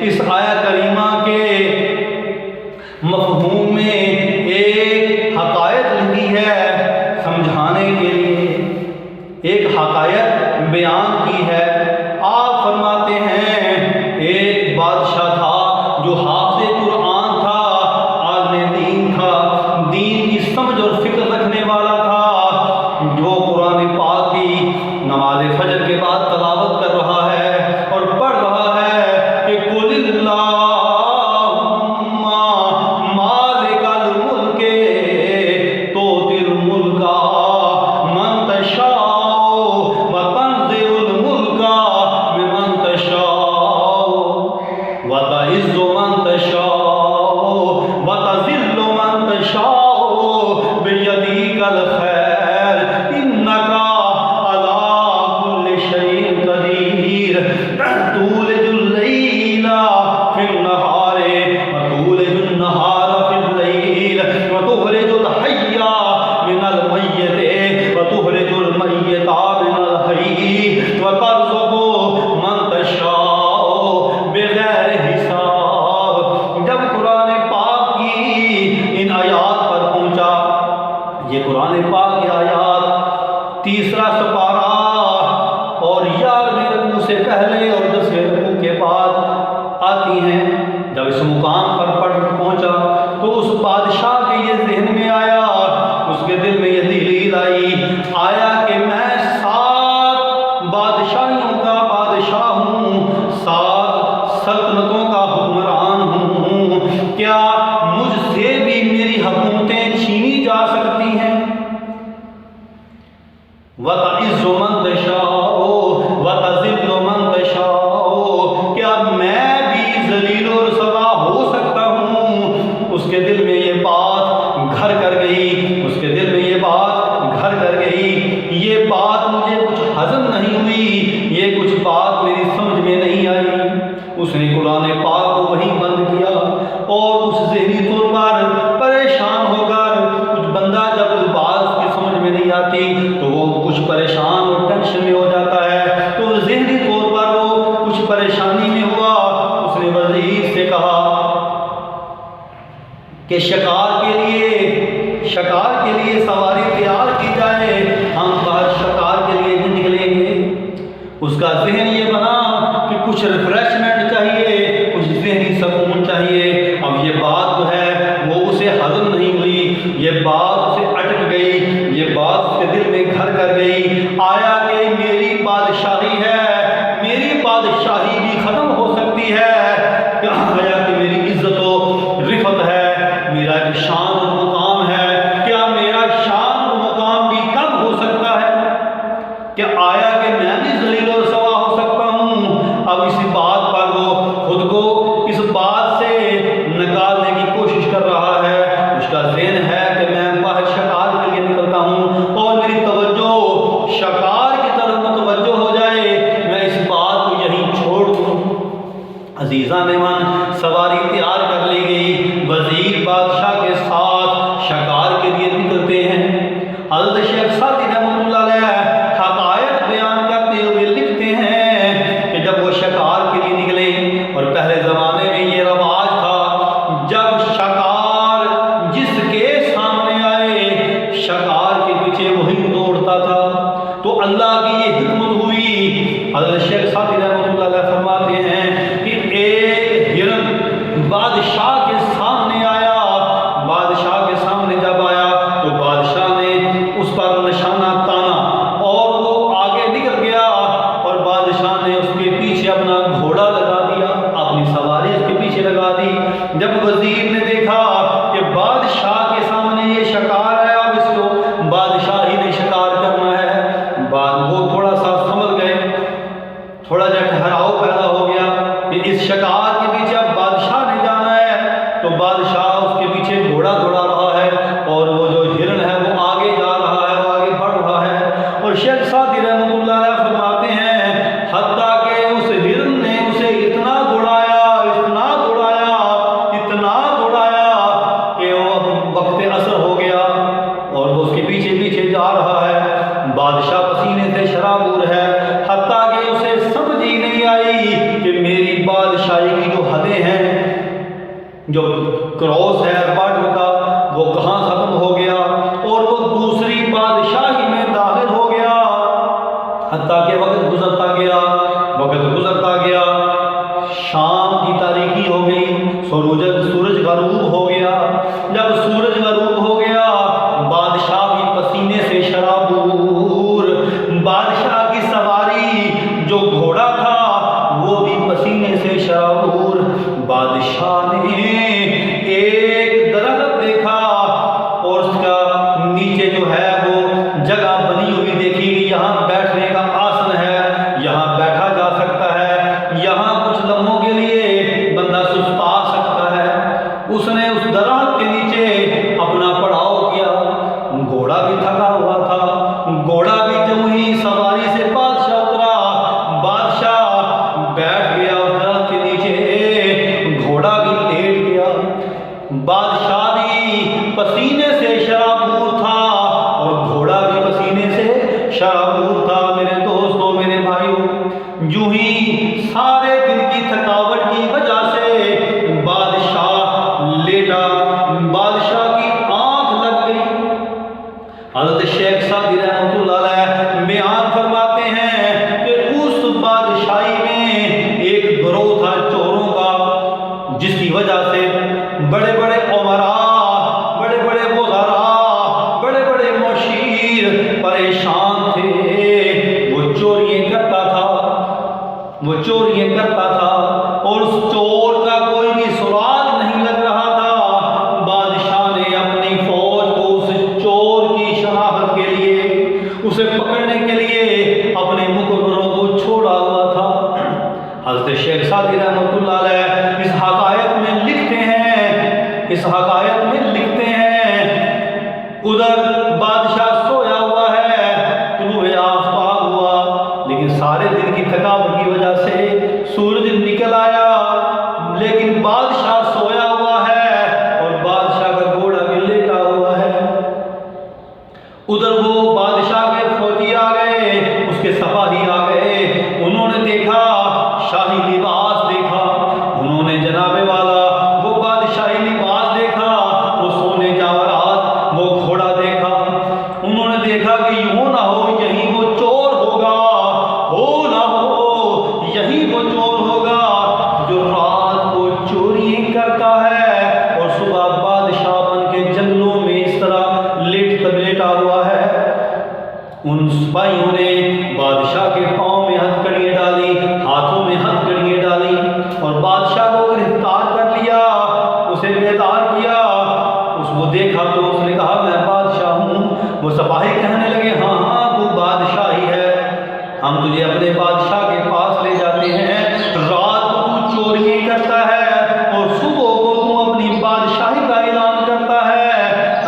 اس آیت کریمہ کے مفہوم میں ایک حقائق لکھی ہے سمجھانے کے لیے، ایک حقائق بیان کی ہے۔ آپ فرماتے ہیں ایک بادشاہ تھا جو حافظ قرآن تھا، عالم دین تھا، دین کی سمجھ اور فکر رکھنے والا تھا، جو قرآن پاک کی نماز فجر کے بعد تلاوت کر رہا ہے اور پڑھ رہا ہے کہ قل اللہم مالک الملک تؤتی الملک من تشاء وتنزع الملک ممن تشاء وتعز من تشاء وتذل من تشاء بیدیک الخیر انک تولج اللیل فی النہار وتولج النہار فی اللیل وتخرج الحی من المیت وتخرج المیت من الحی وترزق من تشاء بغیر حساب۔ جب قرآن پاک کی ان آیات پر پہنچا، یہ قرآن پاک کی آیات تیسرا سپارہ اور یار میرے منہ سے پہلے اور 10ویں رکوع کے بعد آتی ہیں، جب اس مقام پر پڑھ پہنچا تو اس بادشاہ کے یہ ذہن میں آیا، اس کے دل میں یہ دلیل آیا کہ میں 7 بادشاہیوں کا بادشاہ ہوں، 7 سلطنتوں کا حکمران ہوں، کیا مجھ سے بھی میری حکومتیں چھینی جا سکتی ہیں؟ وَتَعِزُّ مَن تَشَاءُ وَتَذِلُّ مَن تَشَاءُ، کیا میں بھی ذلیل و رسوا ہو سکتا ہوں؟ اس کے دل میں یہ بات گھر کر گئی، اس کے دل میں یہ بات گھر کر گئی، یہ بات مجھے کچھ ہضم نہیں ہوئی، یہ کچھ بات میری سمجھ میں نہیں آئی۔ اس نے قرآن پاک کو وہیں بند کیا اور اس ذہنی طور پر پریشان ہو کر، کچھ بندہ جب اس بات کی سمجھ میں نہیں آتی تو وہ کچھ پریشان اور ٹینشن میں ہو جاتا ہے، تو ذہنی طور پر وہ کچھ پریشانی میں ہوا۔ اس نے وزیر سے کہا کہ شکار کے لیے سواری تیار کی جائے، ہم باہر شکار کے لیے بھی نکلیں گے۔ اس کا ذہن یہ بنا کہ کچھ ریفریشمنٹ چاہیے، کچھ ذہنی سکون چاہیے۔ اب یہ بات جو ہے وہ اسے ہضم نہیں ہوئی، یہ بات اسے اٹک گئی، یہ بات اس کے دل میں گھر کر گئی۔ آیا کہ میری بادشاہی ہے، میری بادشاہی بھی ختم ہو سکتی ہے، کہا گیا کہ میری عزت و رفت ہے، میرا ایک شان و مقام ہے، کیا میرا شان و مقام بھی کم ہو سکتا ہے؟ کیا آیا کہ میں بھی ذلیل و رسوا ہو سکتا ہوں؟ اب اسی بات پر وہ خود کو اس بات سے نکالنے کی کوشش کر رہا ہے۔ اس کا ذہن ہے کہ میں باہر شکار کے لیے نکلتا ہوں اور میری توجہ شکار کی طرف متوجہ ہو جائے، میں اس بات کو یہیں چھوڑ دوں۔ عزیزان من، سواری تیار کر لی گئی، وزیر بادشاہ کے ساتھ شکار کے لیے نکلتے ہیں۔ حضرت شیخ سعدی رحمۃ اللہ علیہ حقائق بیان کرتے ہوئے لکھتے ہیں کہ جب وہ شکار کے لیے نکلے، اور پہلے زمانے میں یہ رواج تھا، جب شکار جس کے سامنے آئے شکار کے پیچھے وہی دوڑتا تھا، تو اللہ کی یہ حکمت ہوئی۔ حضرت شیخ سعدی رحمۃ اللہ علیہ فرماتے ہیں کہ ایک ہرن بادشاہ کے سامنے آیا، بادشاہ کے سامنے جب آیا تو بادشاہ نے اس پر نشانہ تانا اور وہ آگے نکل گیا، اور بادشاہ نے اس کے پیچھے اپنا گھوڑا لگا دیا، اپنی سواری اس کے پیچھے لگا دی۔ جب وزیر نے دیکھا کہ بادشاہ کے سامنے یہ شکار ہے، اب اس کو بادشاہ ہی نے شکار کرنا ہے، وہ تھوڑا سا سمجھ گئے، تھوڑا جا ٹھہراؤ پیدا ہو گیا کہ اس شکار کے پیچھے اب بادشاہ نے جانا ہے، تو بادشاہ اس کے پیچھے گھوڑا دوڑا رہا ہے، اور وہ جو ہرن ہے وہ آگے جا رہا ہے، وہ آگے بڑھ رہا ہے۔ اور شیخ سعدی رحمۃ اللہ علیہ فرماتے ہیں حتیٰ کہ اس ہرن نے اسے اتنا دوڑایا، اتنا دوڑایا، اتنا دوڑایا کہ وہ وقت عصر ہو گیا اور وہ اس کے پیچھے پیچھے جا رہا ہے۔ بادشاہ پسینے سے شرابور ہے، حتیٰ کہ اسے سمجھ ہی نہیں آئی کہ میری بادشاہ بادشاہی کی جو حدیں ہیں، جو کراس ہے بارڈر کا، وہ کہاں ختم ہو گیا اور وہ دوسری بادشاہی میں داخل ہو گیا، حتیٰ کہ وقت گزرتا گیا، شام کی تاریکی ہو گئی، سورج غروب ہو گیا۔ جب سورج غروب ہو گیا، بادشاہ بھی پسینے سے شرابور، بادشاہ کی سواری جو گھوڑا تھا وہ بھی پسینے سے شرابور۔ بادشاہ نے ایک درخت دیکھا اور اس کا نیچے جو ہے وہ جگہ بنی ہوئی دیکھی کہ یہاں بیٹھنے کا آسن ہے، یہاں بیٹھا جا سکتا ہے، یہاں کچھ لمحوں کے لیے بندہ سستا سکتا ہے۔ اس نے اس درخت کے نیچے اپنا پڑاؤ کیا۔ گھوڑا بھی تھکا ہوا تھا، گھوڑا بھی جب ہی سواری سے بادشاہ اترا، بادشاہ بیٹھ گیا اس درخت کے نیچے، گھوڑا بھی لیٹ گیا۔ بادشاہ بھی پسینے سے شرابور تھا اور گھوڑا بھی پسینے سے شرابور تھا۔ میرے دوستوں، میرے بھائیوں، یوں ہی سارے دن کی تھکاوٹ کی وجہ سے بادشاہ لیٹا، بادشاہ کی آنکھ لگ گئی۔ حضرت شیخ سعدی رحمۃ اللہ علیہ بیان فرماتے ہیں کہ اس بادشاہی میں ایک گروہ تھا چوروں کا، جس کی وجہ سے بڑے بڑے امراء، بڑے بڑے وزراء، بڑے بڑے مشیر پریشان تھے۔ وہ چوریاں کرتا تھا اور اس چور کا کوئی بھی سراغ نہیں لگ رہا تھا۔ بادشاہ نے اپنی فوج کو اس چور کی شناخت کے لیے، اسے پکڑنے کے لیے اپنے مقرروں کو چھوڑا ہوا تھا۔ حضرت شیخ سعدی رحمۃ اللہ علیہ اس حقائق میں لکھتے ہیں، ادھر بادشاہ سویا ہوا ہے، طلوع آفتاب ہوا، لیکن سارے دن کی تھکاوٹ کی وجہ سے سورج نکل آیا، لیکن بادشاہ سویا ہوا ہے اور بادشاہ کا گھوڑا بھی لیٹا ہوا ہے۔ ادھر وہ بادشاہ کے فوجی آ گئے، اس کے سپاہی آ گئے، انہوں نے دیکھا، شاہی لباس دیکھا، انہوں نے جناب والا وہ بادشاہی لباس دیکھا، وہ سونے جواہرات، وہ گھوڑا دیکھا۔ انہوں نے دیکھا کہ یوں نہ ہو یہی وہ چور ہوگا، ہو نہ ہو یہی وہ چور ہوگا جو رات کو چوری کرتا ہے اور صبح بادشاہ بن کے جنگلوں میں اس طرح لیٹا ہوا ہے۔ ان سپاہیوں نے بادشاہ کے پاؤں میں ہتھکڑیاں ڈالی، ہاتھوں میں ہتھکڑیاں ڈالی اور بادشاہ کو گرفتار کر لیا، اسے بیدار کیا۔ اس کو دیکھا تو اس نے کہا میں بادشاہ ہوں۔ وہ سپاہی کہنے لگے ہاں ہاں تو بادشاہ ہی ہے، ہم تجھے اپنے بادشاہ کے پاس لے جاتے ہیں۔ رات کو تو چوریاں کرتا ہے اور صبح کو تو اپنی بادشاہی کا اعلان کرتا ہے۔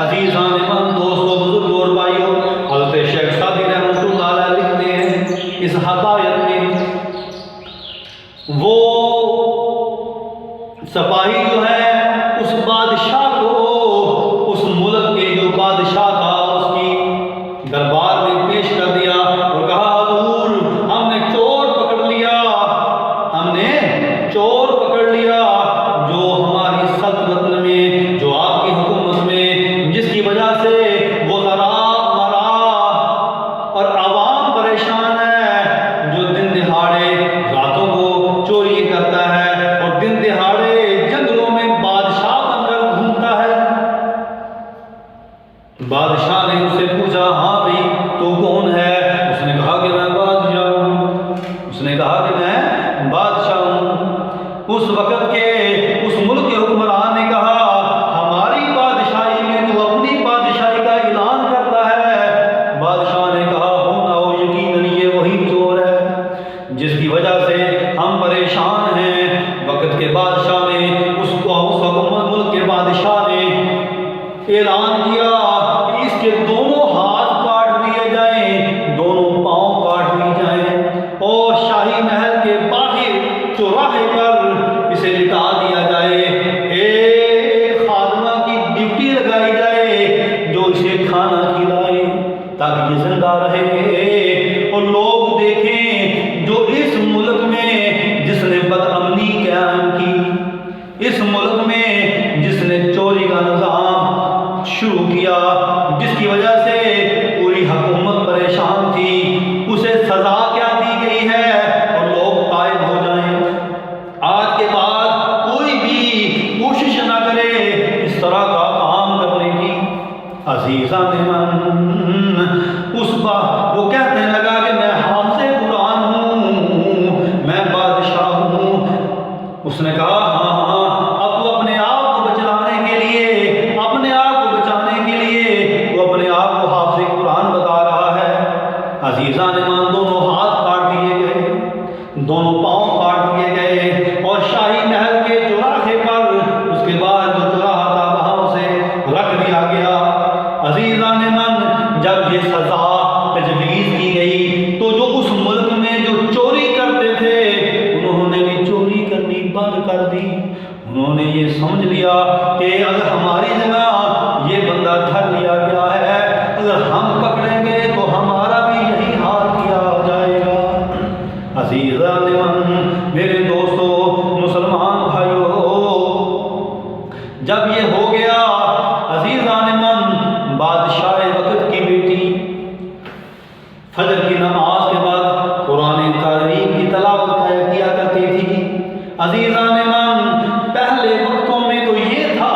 عزیزان من، دوستوں، بزرگوں اور بھائیوں، حضرت شیخ سعدی رحمۃ اللہ علیہ لکھتے ہیں اس حقائق میں، وہ سپاہی جو ہے اس بادشاہ کو، اس ملک کے جو بادشاہ تھا اس کی دربار میں پیش کر دیا اور کہا حضور ہم نے چور پکڑ لیا جو ہماری سلطنت میں، جو آپ کی حکومت میں، جس کی وجہ سے وزراء، امراء اور عوام پریشان ہے، جو دن دہاڑے راتوں کو چوری کرتا ہے اور دن دہاڑے جنگلوں میں بادشاہ بن کر گھومتا ہے۔ بادشاہ نے اس سے پوچھا ہاں بھائی تو کون ہے؟ اس نے کہا کہ میں بادشاہ ہوں۔ اس وقت کے اس ملک کے حکمران نے کہا ہماری بادشاہی میں تو اپنی بادشاہی کا اعلان کرتا ہے۔ بادشاہ نے کہا ہو نہ ہو یقیناً یہ وہی چور ہے جس کی وجہ سے ہم پریشان ہیں۔ وقت کے بادشاہ نے اس حکومت ملک کے بادشاہ نے اعلان کیا کہ اس کے دونوں ہاتھ کاٹ دیے جائیں، دونوں پاؤں کاٹ لی جائیں اور شاہی محل کے باہر چوراہے پر اسے لٹا دیا جائے۔ ایک خادمہ کی ڈیوٹی لگائی جائے جو اسے کھانا کھلائے تاکہ یہ زندہ رہے اور لوگ دیکھیں جو اس ملک میں جس نے بد امنی اس نے کہا ہاں ہاں، اب تو اپنے آپ کو بچانے کے لیے، اپنے آپ کو بچانے کے لیے وہ اپنے آپ کو حافظ قرآن بتا رہا ہے۔ عزیزان ایمان، دونوں ہاتھ کاٹ دیے گئے، دونوں پاؤں کاٹ دیے گئے، اور شاہی محل کے چوراہے پر اس کے بعد جو چوراہا تھا وہاں اسے رکھ دیا گیا۔ عزیزان ایمان، جب یہ سزا تجویز کی گئی تو جو اس ملک میں جو چوری کرتے تھے انہوں نے بھی چوری کرنی بند کر دی۔ انہوں نے یہ سمجھ لیا کہ اگر ہماری جگہ یہ بندہ دھر لیا گیا ہے، اگر ہم پکڑے گئے تو ہمارا بھی یہی حال کیا جائے گا۔ عزیزان ایمان، میرے دوستو، مسلمان بھائیو، جب یہ ہو گیا، عزیزان ایمان، بادشاہ وقت کی بیٹی فجر کی نماز کے بعد قرآن کریم کی تلاوت کیا کرتی تھی۔ عزیزان ایمان، پہلے وقتوں میں تو یہ تھا،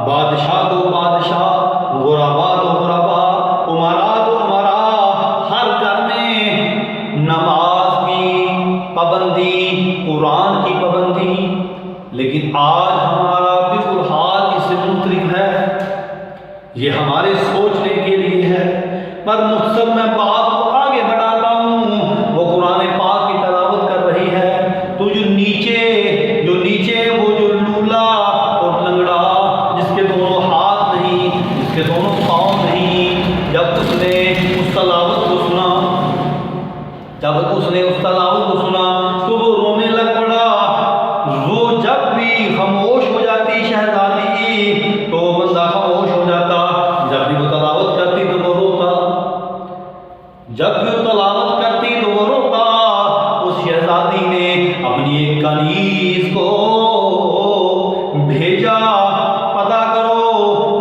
بادشاہ تو بادشاہ، غربا تو غربا، امرا تو امرا، ہر گھر میں نماز کی پابندی، قرآن کی پابندی۔ لیکن آج ہمارا بالکل حال اس سے مختلف ہے۔ یہ ہمارے سوچنے کے لیے ہے، پر مقصد میں بات کو آگے بڑھاتا ہوں، وہ قرآن پاک کی تلاوت کر رہی ہے تو جو نیچے وہ جو لولا اور لنگڑا، جس کے دونوں ہاتھ نہیں، جس کے دونوں پاؤں نہیں، جب اس نے اس تلاوت کو سنا تو وہ رونے لگ پڑا۔ وہ جب بھی خاموش ہو جاتی شہزادی تو بندہ خاموش ہو جاتا، جب بھی وہ تلاوت کرتی تو وہ روتا، جب بھی وہ تلاوت کرتی تو وہ روتا۔ اس شہزادی نے اپنی ایک کنیز کو بھیجا، پتہ کرو،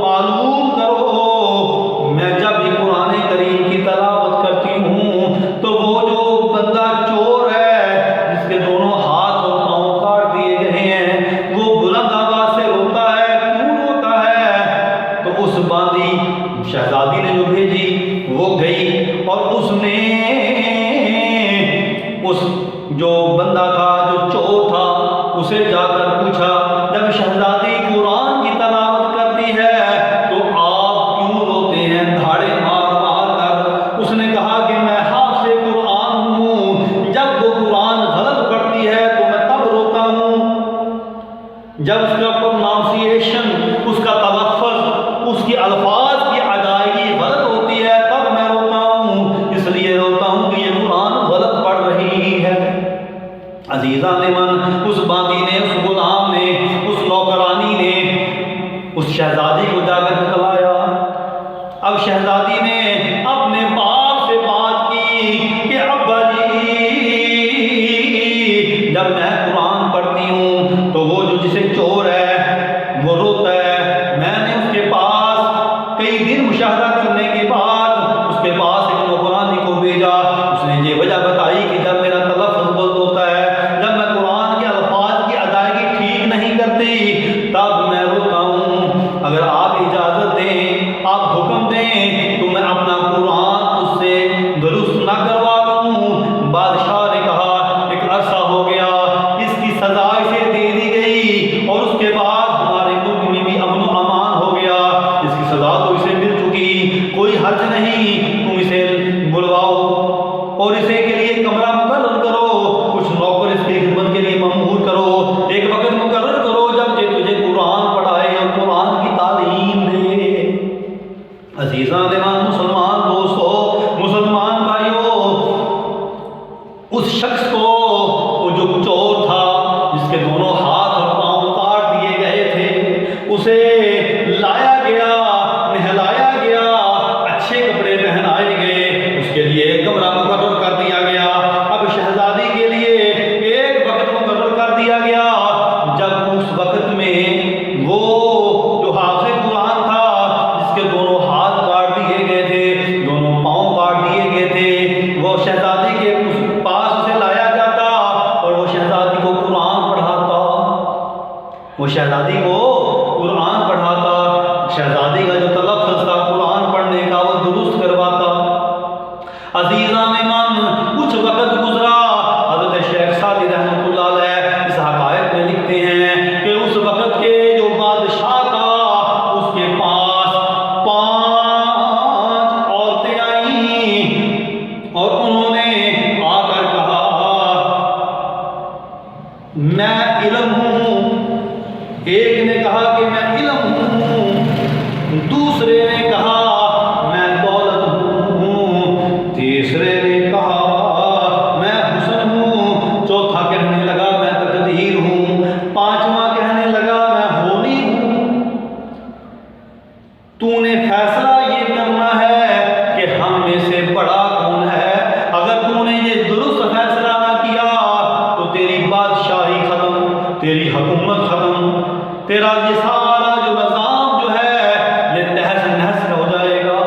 معلوم کرو، میں جب بھی قرآن کریم کی تلاوت کرتی ہوں تو وہ جو بندہ چور ہے جس کے دونوں ہاتھ اور پاؤں کاٹ دیے گئے ہیں، وہ بلند آواز سے روتا ہے، کیوں روتا ہے؟ تو اس باندی شہزادی نے جو بھیجی وہ گئی اور اس نے اس جو بندہ تھا، جو چور تھا، اسے جا کر پوچھا، جب شہزادی قرآن کی تلاوت کرتی ہے تو آپ کیوں روتے ہیں دھاڑے مار مار کر؟ اس نے کہا کہ میں حافظ قرآن ہوں، جب وہ قرآن غلط پڑھتی ہے تو میں تب روتا ہوں، جب اس کا پروناؤنسیشن، اس کا تلفظ، اس کی الفاظ کی ادائیگی غلط ہوتی ہے تب میں روتا ہوں، اس لیے روتا ہوں کہ یہ قرآن غلط پڑھ رہی ہے۔ عزیزان ایمان، اس باندی نے، اس غلام نے، اس نوکرانی نے اس شہزادی کو جا کر بتلایا۔ اب شہزادی نے اپنے باپ سے بات کی کہ ابا جی، جب میں قرآن پڑھتی ہوں تو وہ جو جسے چور ہے وہ روتا ہے۔ میں نے اس کے پاس کئی دن مشاہدہ کرنے کے بعد اس کے پاس ایک نوکرانی کو بھیجا، اس نے یہ وجہ بتائی کہ جب میرا تلفظ غلط ہوتا ہے، جب میں قرآن کے الفاظ کی ادائیگی ٹھیک نہیں کرتی تب میں روتا ہوں۔ اگر آپ اجازت دیں، آپ حکم دیں تو میں اپنا قرآن اس سے درست نہ کروا لوں۔ بادشاہ نے کہا ایک عرصہ ہو گیا، اس کی سزا اسے دے دی گئی اور اس کے بعد ہمارے ملک میں بھی امن و امان ہو گیا، اس کی سزا تو اسے مل چکی، کوئی حرج نہیں، تم اسے بلواؤ اور اسے کے لیے کمرہ مقرر کرو، کچھ نوکر اس کی خدمت کے لیے مأمور کرو، ایک وقت مقرر کرو جب کہ تجھے قرآن پڑھائے اور قرآن کی تعلیم دے۔ عزیزان ایمان، مسلمان دوستو، مسلمان بھائیو، اس شخص کو، وہ جو چور تھا جس کے دونوں ہاتھ اور پاؤں کاٹ دیے گئے تھے، اسے لایا گیا، نہلایا گیا، اچھے کپڑے پہنائے گئے، اس کے لیے ایک کمرہ مقرر کر دیا گیا۔ اب شہزادی کے لیے ایک وقت مقرر کر دیا گیا، جب اس وقت میں وہ جو حافظ قرآن تھا جس کے دونوں ہاتھ کاٹ دیے گئے تھے، دونوں پاؤں کاٹ دیے گئے تھے، وہ شہزادی کے پاس اسے لایا جاتا اور وہ شہزادی کو قرآن پڑھاتا، وہ شہزادی کو قرآن پڑھاتا، شہزادی کا جو تلفظ تھا قرآن پڑھنے کا وہ درست کرواتا۔ عزیزان ایمان، کچھ وقت گزرا، حضرت شیخ سعدی رحمۃ اللہ علیہ اس حقائق میں علم ہوں، ایک نے کہا کہ میں علم ہوں، دوسرے نے کہا میں دولت ہوں، تیسرے نے کہا میں حسن ہوں، چوتھا کہنے لگا میں تقدیر ہوں، پانچواں کہنے لگا میں ہونی ہوں۔ تو نے فیصلہ یہ کرنا ہے کہ ہم میں سے بڑا کون ہے۔ اگر تو نے یہ درست فیصلہ نہ کیا تو تیری بادشاہی ختم، تیری حکومت ختم، تیرا یہ سارا جو نظام جو ہے یہ تہس نہس ہو جائے گا۔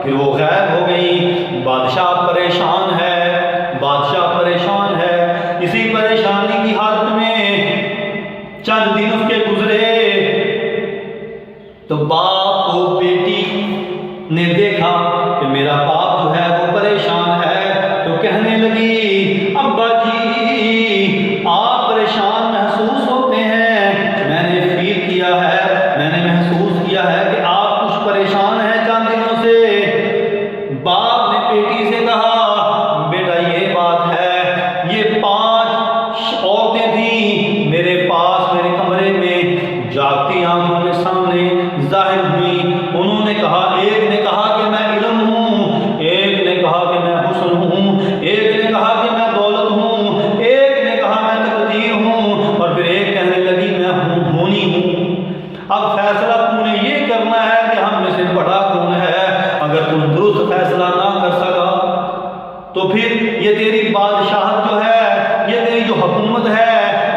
پھر وہ غائب ہو گئی۔ بادشاہ پریشان ہے، بادشاہ پریشان ہے۔ اسی پریشانی کی حالت میں چند دن اس کے گزرے تو باپ کو بیٹی نے دیکھا کہ میرا باپ جو ہے وہ پریشان ہے، تو کہنے لگی ابا جی آپ پریشان محسوس ہوتے ہیں، میں نے فیل کیا ہے، میں نے محسوس کیا ہے کہ آپ کچھ پریشان ہیں چند دنوں سے۔ باپ نے بیٹی سے کہا بیٹا یہ بات ہے، یہ 5 عورتیں تھیں میرے پاس میرے کمرے میں جاگتی آنکھوں کے سامنے ظاہر ہوئی۔ انہوں نے کہا، ایک نے کہا کہ میں علم ہوں، ایک نے کہا کہ میں حسن ہوں، ایک نے کہا کہ میں دولت ہوں، ایک نے کہا میں تقدیر ہوں، اور پھر ایک کہنے لگی میں ہونی ہوں۔ اب فیصلہ تو نے یہ کرنا ہے کہ ہم میں سے بڑا کون ہے۔ اگر تم درست فیصلہ نہ کر سکا تو پھر یہ تیری بادشاہت جو ہے، یہ تیری جو حکومت ہے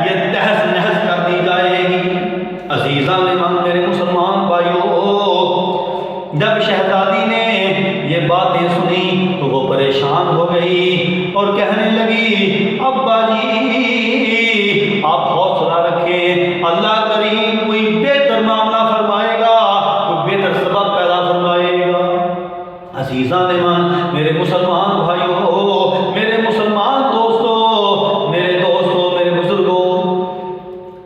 یہ تہس نہس کر دی جائے گی۔ عزیزان من میرے مسلمان بھائیوں، جب شہزادی نے یہ باتیں سنی تو وہ پریشان ہو گئی اور کہنے لگی ابا جی آپ حوصلہ رکھیں، اللہ کریم کوئی بہتر معاملہ فرمائے گا، کوئی بہتر سبب پیدا فرمائے گا۔ عزیزان من میرے مسلمان بھائیوں، میرے مسلمان دوستوں، میرے دوستوں، میرے بزرگوں،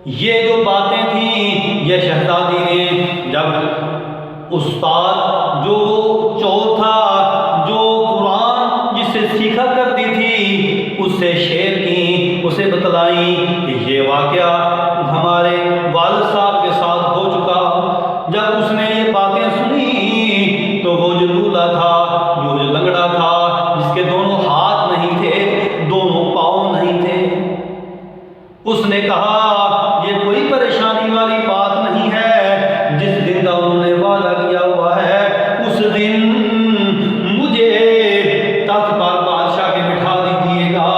یہ جو باتیں تھیں یہ شہزادی نے جب استاد جو چور تھا، جو قرآن جس سے سیکھا کرتی تھی، اس سے شیئر کی، اسے بتلائی کہ یہ واقعہ ہمارے والد صاحب کے ساتھ ہو چکا۔ جب اس نے یہ باتیں سنی تو وہ جو لولا تھا، جو لنگڑا تھا، جس کے دونوں ہاتھ نہیں تھے، دونوں پاؤں نہیں تھے، اس نے کہا یہ کوئی پریشانی والی بات نہیں ہے، جس دن کا انہوں نے وعدہ کیا ہوا ہے اس دن مجھے تخت پر بادشاہ کے بٹھا دیجیے گا،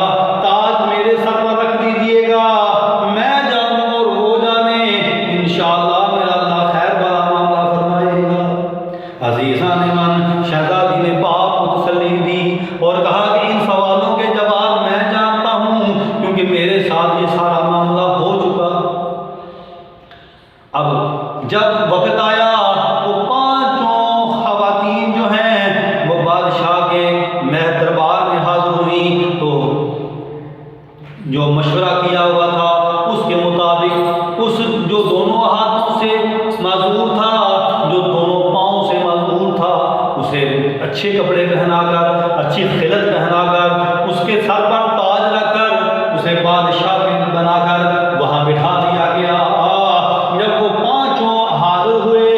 تاج میرے سر پر رکھ دیجیے گا، میں جاؤں اور وہ جانے، انشاءاللہ میرا اللہ خیر بلا معاملہ فرمائے گا۔ عزیزان من شہزادی نے باپ کو تسلی دی اور کہا کہ ان سوالوں کے جواب میں جانتا ہوں کیونکہ میرے ساتھ یہ سارا معاملہ ہو چکا۔ اب جب وقت آیا وہ 5 خواتین جو ہیں وہ بادشاہ کے محل دربار میں حاضر ہوئی، تو جو مشورہ کیا ہوا تھا اس کے مطابق اس جو دونوں ہاتھوں سے معذور تھا، جو دونوں پاؤں سے معذور تھا، اسے اچھے کپڑے پہنا کر، اچھی خلعت پہنا کر، اس کے سر پر تاج رکھ کر اسے بادشاہ بنا کر وہاں بٹھا دیا گیا۔ جب وہ 5 حاضر ہوئے،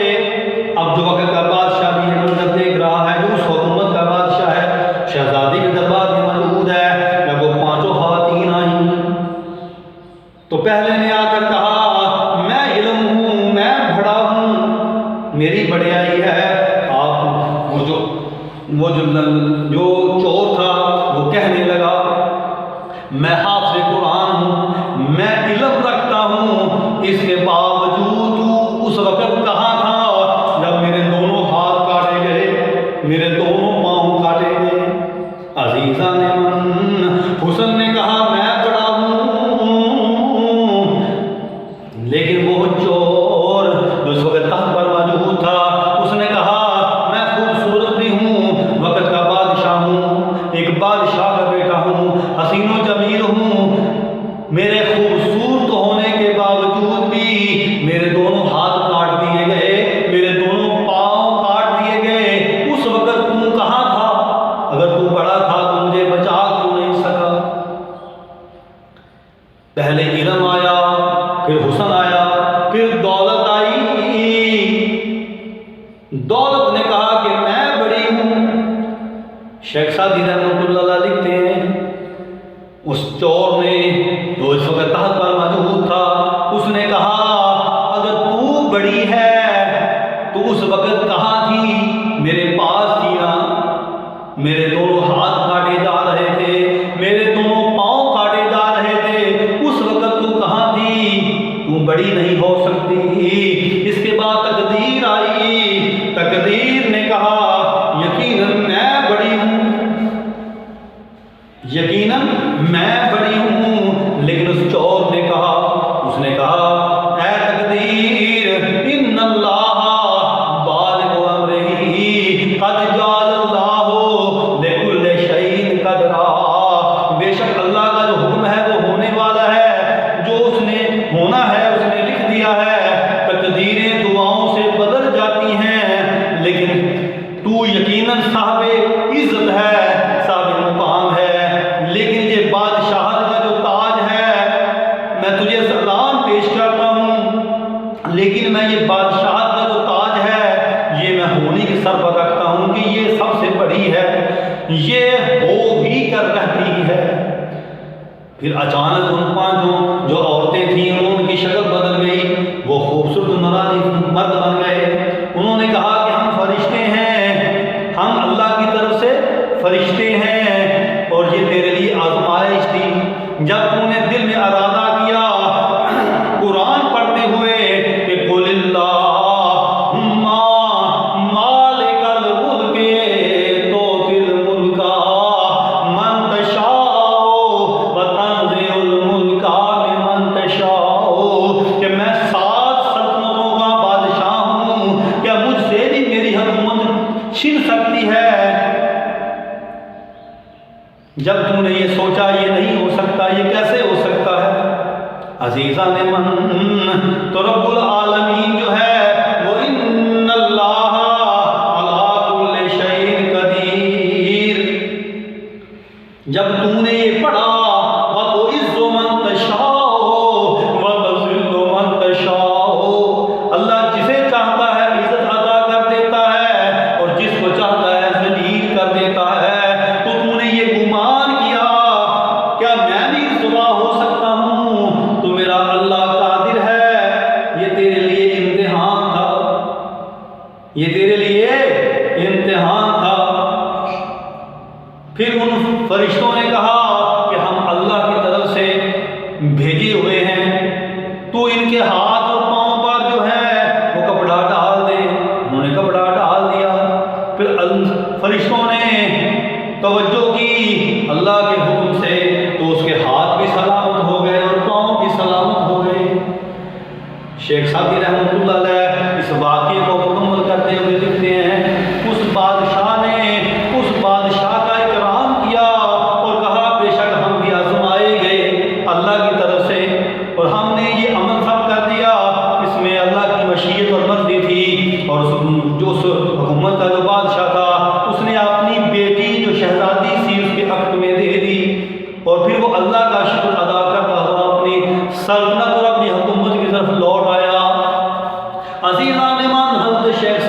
اب جو وقت کا بادشاہ بھی یہ منظر دیکھ رہا ہے، جو اس حکومت کا بادشاہ ہے، شہزادی کے دربار میں موجود ہے، جب وہ 5 خواتین آئیں تو پہلے نے آ کر کہا میں علم ہوں، میں بڑا ہوں، میری بڑیائی ہے۔ آپ جو چور تھا وہ کہنے لگا میں حافظ قرآن ہوں، میں علم رکھتا ہوں، اس کے باوجود تو اس وقت کہاں تھا جب میرے دونوں ہاتھ کاٹے گئے، میرے دونوں پاؤں کاٹے گئے۔ عزیزان من حسن نے کہا میں بڑا ہوں، پھر حسن آیا، پھر دولت آئی۔ دولت نے کہا کہ میں بڑی ہوں۔ شیخ سعدی رحمۃ اللہ علیہ لکھتے ہیں اس چور نے جو اس وقت تحت پر موجود تھا، اس نے کہا اگر تو بڑی ہے تو اس وقت کہاں تھی؟ میرے پاس تھی نا، میرے دونوں ہاتھ کاٹے جا رہے تھے، میرے دونوں پاؤں کاٹے جا رہے تھے، اس وقت تو کہاں تھی؟ تو بڑی نہیں ہو سکتی۔ اس کے بعد تقدیر آئی، تقدیر نے کہا یقیناً میں بڑی ہوں، یقیناً میں بڑی ہوں۔ لیکن اس چور نے کہا، اس نے کہا اے تقدیر ان اللہ بالغ امرہ قد جعل اللہ لکل شیء قدرا، بے شک اللہ کا جو حکم ہے وہ ہونے والا ہے، جو اس نے ہونا ہے اس نے لکھ دیا ہے۔ تقدیریں دعاؤں سے بدل جاتی ہیں، لیکن تو یقیناً صاحب عزت ہے، صاحب مقام ہے، لیکن یہ بادشاہت کا جو تاج ہے میں تجھے سلام پیش کرتا ہوں، لیکن میں یہ بادشاہت کا جو تاج ہے یہ میں ہونی کے سر پر رکھتا ہوں کہ یہ سب سے بڑی ہے، یہ ہو بھی کر رہتی ہے۔ پھر اچانک ان پانچوں جو عورتیں تھیں ان کی شکل بدل گئی، وہ خوبصورت نورانی مرد بن گئے۔ انہوں نے کہا کہ ہم فرشتے ہیں، ہم اللہ کی طرف سے فرشتے ہیں، اور یہ تیرے لیے آزمائش تھی۔ جب تو نے دل میں ارادہ کیا قرآن پڑھتے ہوئے کہ قل اللہم مالک الملک تؤتی الملک من تشاء وتنزع الملک ممن تشاء، کہ میں 7 سلطنتوں کا بادشاہ ہوں، کیا مجھ سے بھی میری حکومت چھن سکتی ہے؟ جب تم نے یہ سوچا یہ نہیں ہو سکتا، یہ کیسے ہو سکتا ہے؟ عزیزان من، تو رب العالمین جو ہے وہ ان اللہ علی کل شیء قدیر، جب تم نے یہ پڑھا وَتُعِزُّ مَن تَشَاءُ وَتُذِلُّ مَن تَشَاءُ، اللہ جسے چاہتا ہے عزت عطا کر دیتا ہے اور جس کو چاہتا ہے ذلیل کر دیتا ہے۔ تو تم نے یہ گمان کیا کیا میں بھی رسوا ہو سکتا ہوں؟ تو میرا اللہ قادر ہے۔ یہ تیرے لیے امتحان تھا، یہ تیرے لیے امتحان تھا۔ پھر ان فرشتوں نے کہا کہ ہم اللہ کی طرف سے بھیجے ہوئے ہیں، تو ان کے ہاتھ اور پاؤں پر جو ہے وہ کپڑا ڈال دے۔ انہوں نے کپڑا ڈال دیا۔ پھر فرشتوں نے توجہ کی اللہ کے حکم سے، تو اس کے ہاتھ بھی سلامت ہو گئے اور پاؤں بھی سلامت ہو گئے۔ شیخ سعدی رحمۃ اللہ علیہ اس واقعے کو مکمل کرتے ہوئے لکھتے ہیں اس بادشاہ کا اکرام کیا اور کہا بے شک ہم بھی آزمائے گئے اللہ کی طرف سے، اور ہم نے یہ عمل سب کر دیا، اس میں اللہ کی مشیت اور مرضی تھی۔ اور جو اس حکومت کا جو بادشاہ تھا اس نے اپنی بیٹی جو شہزادی سی اس کے حق میں دے دی، اور پھر وہ اللہ کا شکر ادا کرتا ہوا اپنی سلطنت اور اپنی حکومت کی طرف لوٹ آیا۔ عزیزان من، حضرت شیخ